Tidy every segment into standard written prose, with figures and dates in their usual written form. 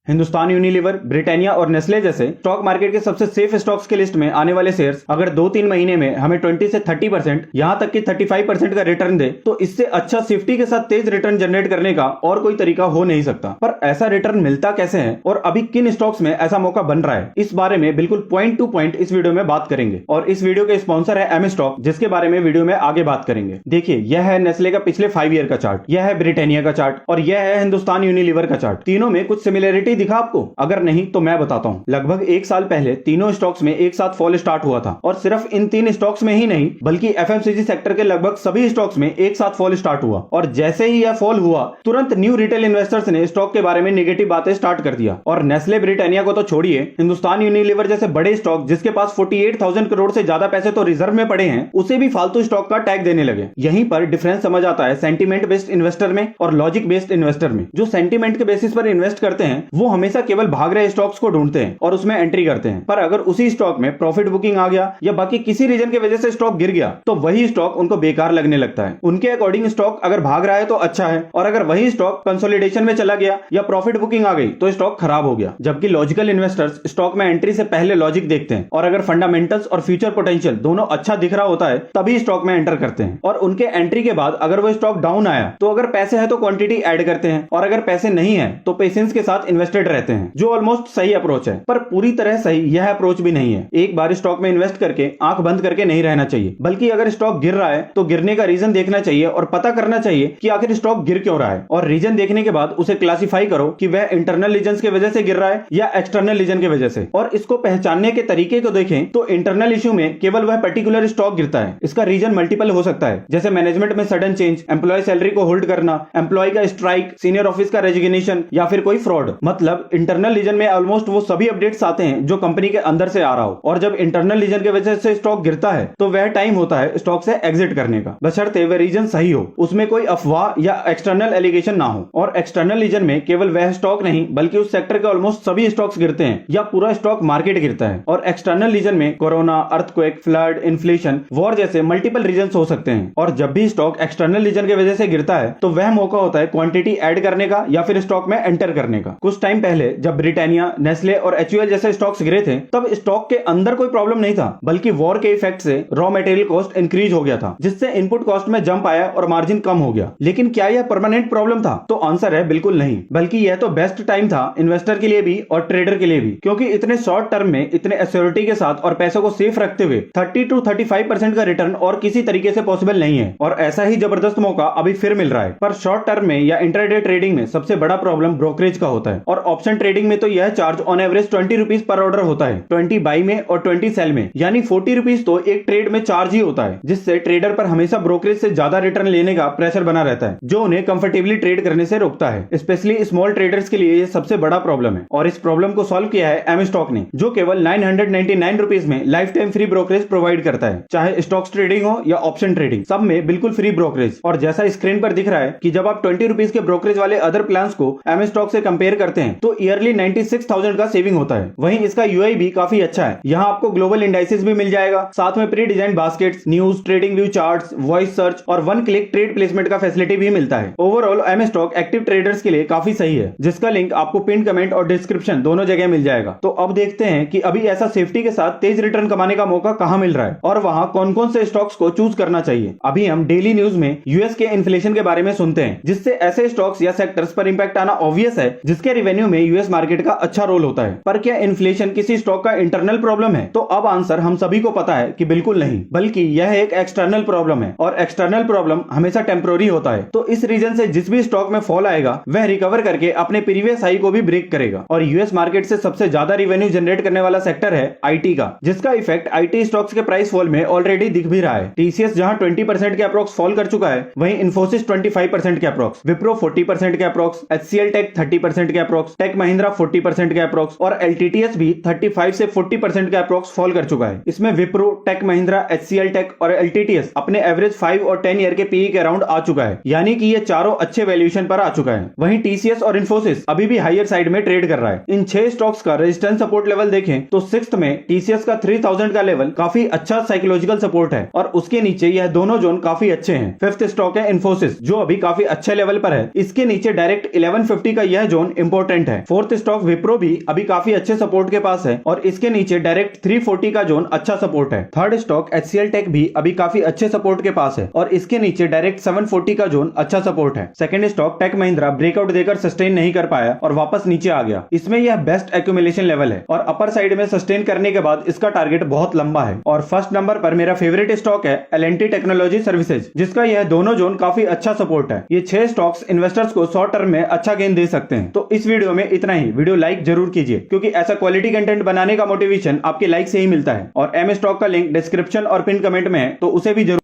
Hindustan Unilever, Britannia और Nestle जैसे stock market के सबसे सेफ स्टॉक्स की लिस्ट में आने वाले शेयर्स अगर 2-3 महीने में हमें 20 से 30%, यहां तक कि 35% का रिटर्न दे, तो इससे अच्छा सेफ्टी के साथ तेज रिटर्न जनरेट करने का और कोई तरीका हो नहीं सकता। पर ऐसा रिटर्न मिलता कैसे है और अभी किन स्टॉक्स में ऐसा मौका बन रहा है, इस बारे में बिल्कुल पॉइंट टू पॉइंट इस वीडियो में बात करेंगे। और इस वीडियो के स्पॉन्सर है एम स्टॉक, जिसके बारे में वीडियो में आगे बात करेंगे। देखिए, यह है नेस्ले का पिछले 5 ईयर का चार्ट, यह है ब्रिटानिया का चार्ट और यह है हिंदुस्तान यूनिलीवर का चार्ट। तीनों में कुछ सिमिलरिटी दिखा आपको? अगर नहीं तो मैं बताता हूं। लगभग 1 साल पहले तीनों स्टॉक्स में एक साथ फॉल स्टार्ट हुआ था और सिर्फ इन 3 स्टॉक्स में ही नहीं बल्कि एफएमसीजी सेक्टर के लगभग सभी स्टॉक्स में एक साथ फॉल स्टार्ट हुआ। और जैसे ही यह फॉल हुआ, तुरंत न्यू रिटेल इन्वेस्टर्स ने स्टॉक के बारे में नेगेटिव बातें स्टार्ट कर दिया। और नेस्ले, ब्रिटानिया को तो छोड़िए, हिंदुस्तान यूनिलीवर जैसे बड़े स्टॉक जिसके पास 48,000 करोड़ से ज्यादा पैसे तो रिजर्व में पड़े हैं, उसे भी फालतू स्टॉक का टैग देने लगे। यहीं पर डिफरेंस समझ आता है सेंटीमेंट बेस्ड इन्वेस्टर में और लॉजिक बेस्ड इन्वेस्टर में। जो सेंटीमेंट के बेसिस पर इन्वेस्ट करते हैं वो हमेशा केवल भाग रहे स्टॉक्स को ढूंढते हैं और उसमें एंट्री करते हैं। पर अगर उसी स्टॉक में प्रॉफिट बुकिंग आ गया या बाकी किसी रीजन की वजह से स्टॉक गिर गया, तो वही स्टॉक उनको बेकार लगने लगता है। उनके अकॉर्डिंग स्टॉक अगर भाग रहा है तो अच्छा है, और अगर वही स्टॉक कंसोलिडेशन में चला गया या प्रॉफिट बुकिंग आ गई तो स्टॉक खराब हो गया। जबकि लॉजिकल इन्वेस्टर्स स्टॉक में एंट्री से पहले लॉजिक देखते हैं और अगर फंडामेंटल्स और फ्यूचर पोटेंशियल दोनों अच्छा दिख रहा होता है तभी स्टॉक में एंटर करते हैं। और उनके एंट्री के बाद अगर वो स्टॉक डाउन आया तो अगर पैसे है तो क्वांटिटी ऐड करते हैं, और अगर पैसे नहीं है तो पेशेंस के साथ इन्वेस्टेड रहते हैं, जो ऑलमोस्ट सही अप्रोच है। पर पूरी तरह सही यह अप्रोच भी नहीं है। एक बार स्टॉक में इन्वेस्ट करके आंख बंद करके नहीं रहना चाहिए, बल्कि अगर स्टॉक गिर रहा है तो गिरने का रीजन देखना चाहिए और पता करना चाहिए कि आखिर स्टॉक गिर क्यों रहा है। और रीजन देखने के बाद उसे क्लासिफाई करो कि वह इंटरनल रीजन की वजह से गिर रहा है या एक्सटर्नल रीजन की वजह से। और इसको पहचानने के तरीके को देखें तो इंटरनल इश्यू में केवल वह पर्टिकुलर स्टॉक गिरता है, इसका रीजन मल्टीपल हो सकता है, जैसे मैनेजमेंट में सडन चेंज, एम्प्लॉय सैलरी को होल्ड करना, एम्प्लॉय का स्ट्राइक, सीनियर ऑफिस का रेजिग्नेशन या फिर कोई फ्रॉड। मतलब इंटरनल रीजन में ऑलमोस्ट वो सभी अपडेट्स आते हैं जो कंपनी के अंदर से आ रहा हो। और जब इंटरनल रीजन की वजह से स्टॉक गिरता है तो वह टाइम होता है स्टॉक से एग्जिट करने का, बशर्ते वह रीजन सही हो, उसमें कोई अफवाह या एक्सटर्नल एलिगेशन ना हो। और एक्सटर्नल रीजन में केवल वह स्टॉक नहीं बल्कि उस सेक्टर के ऑलमोस्ट सभी स्टॉक्स गिरते हैं या पूरा स्टॉक मार्केट गिरता है। और एक्सटर्नल रीजन में corona, earthquake, flood, inflation, war जैसे मल्टीपल रीजन हो सकते हैं। और जब भी स्टॉक एक्सटर्नल रीजन की वजह से गिरता है तो वह मौका होता है क्वांटिटी ऐड करने का या फिर स्टॉक में एंटर करने का। कुछ टाइम पहले जब ब्रिटानिया, नेस्ले और एचयूएल जैसे स्टॉक्स गिरे थे तब स्टॉक के अंदर कोई प्रॉब्लम नहीं था, बल्कि वॉर के इफेक्ट से रॉ मटेरियल कॉस्ट इंक्रीज हो गया था, जिससे इनपुट कॉस्ट में जंप आया और मार्जिन कम हो गया। लेकिन क्या यह परमानेंट प्रॉब्लम था? तो आंसर है बिल्कुल नहीं, बल्कि यह तो बेस्ट टाइम था इन्वेस्टर के लिए भी और ट्रेडर के लिए भी, क्योंकि इतने शॉर्ट टर्म में इतने एश्योरिटी के साथ और पैसों को सेफ रखते हुए 30 to 35% का रिटर्न और किसी तरीके से पॉसिबल नहीं है। और ऐसा ही जबरदस्त मौका अभी फिर मिल रहा है। पर शॉर्ट टर्म में या इंट्राडे ट्रेडिंग में सबसे बड़ा प्रॉब्लम ब्रोकरेज का होता है। और ऑप्शन ट्रेडिंग में तो यह charge on average 20 rupees per order होता है, 20 बाई में और 20 सेल में, यानी 40 रुपीज तो एक ट्रेड में चार्ज ही होता है, जिससे ट्रेडर पर हमेशा ब्रोकरेज से ज्यादा रिटर्न लेने का प्रेशर बना रहता है, जो उन्हें कंफर्टेबली ट्रेड करने से रोकता है। स्पेशली स्मॉल ट्रेडर्स के लिए यह सबसे बड़ा प्रॉब्लम है। और इस प्रॉब्लम को सॉल्व किया है एम स्टॉक ने, जो केवल 999 रुपीज में life time free brokerage provide करता है। चाहे स्टॉक्स ट्रेडिंग हो या ऑप्शन ट्रेडिंग, सब में बिल्कुल फ्री ब्रोकरेज। और जैसा स्क्रीन पर दिख रहा है कि जब आप 20 रुपीज के ब्रोकरेज वाले अदर प्लान्स को एम स्टॉक से कंपेयर करते हैं तो ईयरली 96,000 का सेविंग होता है। वहीं इसका यूआई भी काफी अच्छा है। यहाँ आपको ग्लोबल इंडाइसेस भी मिल जाएगा, साथ में pre design baskets, news, trading view charts, voice search और 1 क्लिक ट्रेड प्लेसमेंट का फैसिलिटी भी मिलता है। Overall M stock active traders के लिए काफी सही है, जिसका लिंक आपको पिन कमेंट और डिस्क्रिप्शन दोनों जगह मिल जाएगा। तो अब देखते हैं कि अभी ऐसा सेफ्टी के साथ तेज रिटर्न कमाने का मौका कहां मिल रहा है और वहां कौन कौन से स्टॉक्स को चूज करना चाहिए। अभी हम डेली न्यूज में यूएस के इन्फ्लेशन के बारे में सुनते हैं, जिससे ऐसे स्टॉक्स या सेक्टर्स पर इंपैक्ट आना ऑब्वियस है जिसके रेवेन्यू में यूएस मार्केट का अच्छा रोल होता है। पर क्या इन्फ्लेशन किसी स्टॉक का इंटरनल प्रॉब्लम है? तो अब आंसर हम सभी को पता है कि बिल्कुल नहीं, बल्कि यह एक एक्सटर्नल प्रॉब्लम है। और एक्सटर्नल प्रॉब्लम हमेशा टेम्पोररी होता है। तो इस रीजन से जिस भी स्टॉक में फॉल आएगा वह रिकवर करके अपने प्रीवियस हाई को भी ब्रेक करेगा। और यूएस मार्केट से सबसे ज्यादा रेवेन्यू जनरेट करने वाला सेक्टर है आईटी का, जिसका इफेक्ट आईटी स्टॉक्स के प्राइस फॉल में ऑलरेडी दिख भी रहा है। टीसीएस जहां 20% के अप्रोक्स फॉल कर चुका है, वहीं इन्फोसिस 25% के अप्रोक्स, विप्रो 40% के अप्रोक्स, एचसीएल टेक 30% के अप्रोक्स, टेक महिंद्रा 40% के अप्रोक्स और एलटीटीएस भी 35 से 40% के अप्रोक्स फॉल कर चुका है। इसमें Wipro, tech Mahindra, HCL tech और एलटीटीएस अपने एवरेज 5 और 10 ईयर के पीई के अराउंड आ चुका है, यानी कि ये चारों अच्छे वैल्यूएशन पर आ चुका है। वहीं टीसीएस और इन्फोसिस अभी भी हायर साइड में ट्रेड कर रहा है। इन 6 स्टॉक्स का रेजिस्टेंस सपोर्ट लेवल देखें तो 6th में टीसीएस का 3000 का लेवल काफी अच्छा साइकोलॉजिकल सपोर्ट है और उसके नीचे यह दोनों जोन काफी अच्छे हैं। 5th स्टॉक है इन्फोसिस, जो अभी काफी अच्छे लेवल पर है। इसके नीचे डायरेक्ट 1150 का यह जोन इंपॉर्टेंट एक्सीलेंट है। फोर्थ स्टॉक विप्रो भी अभी काफी अच्छे सपोर्ट के पास है और इसके नीचे डायरेक्ट 340 का जोन अच्छा सपोर्ट है। थर्ड स्टॉक HCL टेक भी अभी काफी अच्छे सपोर्ट के पास है और इसके नीचे डायरेक्ट 740 का जोन अच्छा सपोर्ट है। Second stock tech Mahindra breakout देकर सस्टेन नहीं कर पाया और वापस नीचे आ गया। इसमें यह बेस्ट एक्यूमुलेशन लेवल है और अपर साइड में सस्टेन करने के बाद इसका टारगेट बहुत लंबा है। और फर्स्ट नंबर पर मेरा फेवरेट स्टॉक है L&T टेक्नोलॉजी सर्विसेज, जिसका यह दोनों जोन काफी अच्छा सपोर्ट है। ये 6 स्टॉक्स इन्वेस्टर्स को शॉर्ट टर्म में अच्छा गेन दे सकते हैं। तो इस वीडियो में इतना ही। वीडियो लाइक जरूर कीजिए क्योंकि ऐसा क्वालिटी कंटेंट बनाने का मोटिवेशन आपके लाइक से ही मिलता है। और एम स्टॉक का लिंक डिस्क्रिप्शन और पिन कमेंट में है, तो उसे भी जरूर।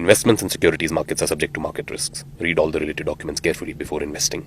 Investments in securities markets are subject to market risks. Read all the related documents carefully before investing.